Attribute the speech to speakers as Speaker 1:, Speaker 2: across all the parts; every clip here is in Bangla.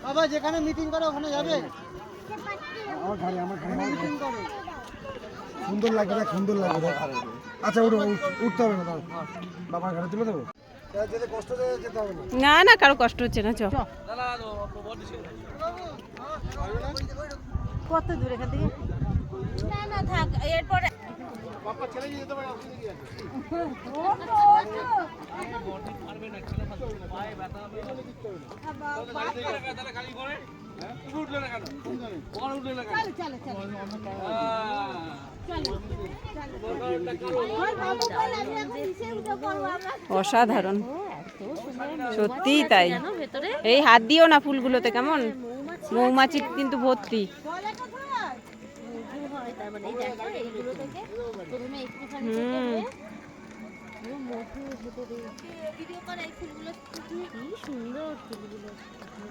Speaker 1: বাবা যেখানে মিটিং করে ওখানে যাবে। সুন্দর লাগবে, সুন্দর লাগবে। আচ্ছা উঠতে হবে না, বাবার ঘরে তুলে দেবো।
Speaker 2: না না কারো কষ্ট হচ্ছে না। চ কত দূর এখান থেকে? না না থাক, এরপরে
Speaker 1: বাবা ছেলে যেতে পারে।
Speaker 2: অসাধারণ, সত্যি তাই। এই হাত দিও না ফুলগুলোতে, কেমন মৌমাছি কিন্তু ভর্তি।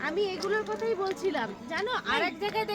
Speaker 3: আমি এগুলোর কথাই বলছিলাম জানো, আর এক জায়গায়